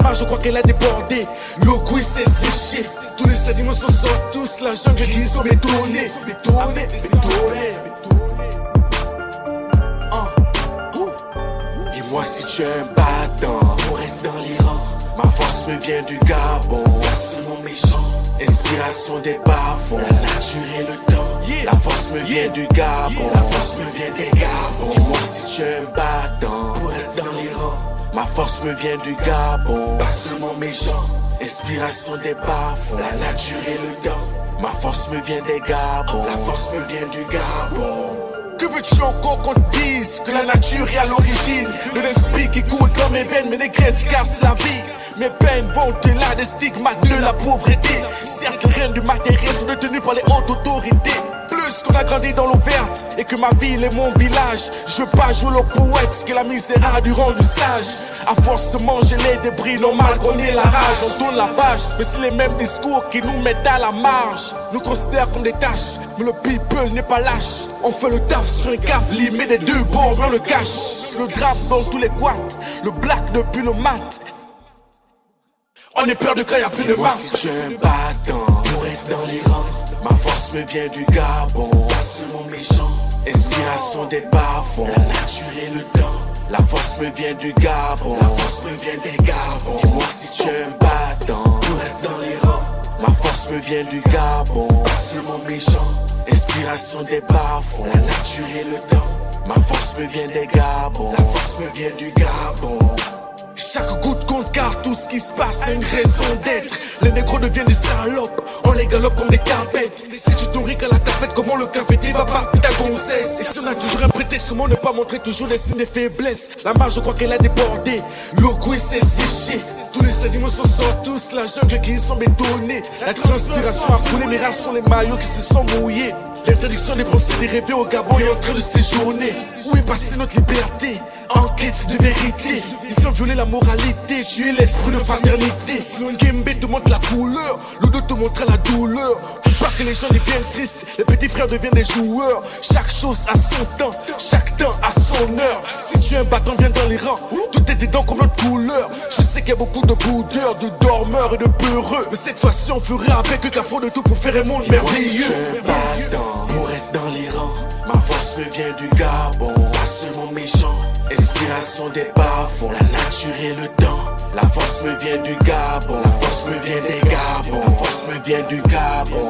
marge, je crois qu'elle a débordé. L'eau couille s'est séchée. Tous les animaux s'en sortent tous. La jungle qui sont bétonnés. Bétonnés, bétonnés. Dis-moi si tu es un battant pour être dans les rangs. Ma force me vient du Gabon. Facilement méchant. Inspiration des bas-fonds. La nature et le temps. La force me vient du Gabon. La force me vient des Gabons. Dis-moi si tu es un battant pour être dans les rangs. Ma force me vient du Gabon. Pas seulement méchant. Inspiration des bas-fonds. La nature et le temps. Ma force me vient des Gabons. La force me vient du Gabon. Que veux-tu encore qu'on te dise que la nature est à l'origine de l'esprit qui coule dans mes veines, mais les graines qui cassent la vie. Mes peines vont au-delà des stigmates de la pauvreté. Certes, les rênes du matériel sont détenus par les hautes autorités. Plus qu'on a grandi dans l'eau verte et que ma ville est mon village. Je veux pas jouer le poète, que la misère a du rendu sage. À force de manger les débris, normal qu'on ait la rage. On tourne la page, mais c'est les mêmes discours qui nous mettent à la marge. Nous considèrent comme des tâches, mais le people n'est pas lâche. On fait le taf sur un cave limé des deux bords, mais on le cache. C'est le drap dans tous les quats, le black depuis le mat. On est peur de quand y'a plus de masse. Si tu es un battant pour être dans les rangs. Ma force me vient du Gabon. Pas seulement méchant. Inspiration des bas-fonds. La nature et le temps. La force me vient du Gabon. La force me vient des Gabons. Dis-moi si tu es un battant pour être dans les rangs. Ma force me vient du Gabon. Pas seulement méchant. Inspiration des bas-fonds. La nature et le temps. Ma force me vient des Gabons. La force me vient du Gabon. Chaque goutte compte car tout ce qui se passe a une raison d'être. Les négros deviennent des salopes, on les galope comme des carpettes. Si tu t'ouvris qu'à la tapette, comment le cafetier va pas ta gonzesse? Et si on a toujours un prétexte, comment ne pas montrer toujours des signes de faiblesse? La marge, je crois qu'elle a débordé, l'eau couille s'est séchée. Tous les animaux s'en sortent tous, la jungle qui sont bétonnés. La transpiration a coulé, mes rares sont les maillots qui se sont mouillés. L'interdiction des procédés rêvés au Gabon est en train de séjourner. Où est passée notre liberté? En quête de vérité. Ils ont violé la moralité, tué l'esprit de fraternité. Le Gembe te montre la couleur, le dos te montre la douleur. Pour pas que les gens deviennent tristes, les petits frères deviennent des joueurs. Chaque chose a son temps, chaque temps a son heure. Si tu es un battant, viens dans les rangs. Tout est dedans comme notre couleur. Je sais qu'il y a beaucoup de boudeurs, de dormeurs et de peureux. Mais cette fois-ci on fera avec eux qu'à fond de tout pour faire un monde merveilleux. Si tu es un battant pour être dans les rangs. Ma force me vient du Gabon, pas seulement méchant. Inspiration des bas-fonds, la nature et le temps. La force me vient du Gabon, la force me vient des Gabons. La force me vient du Gabon.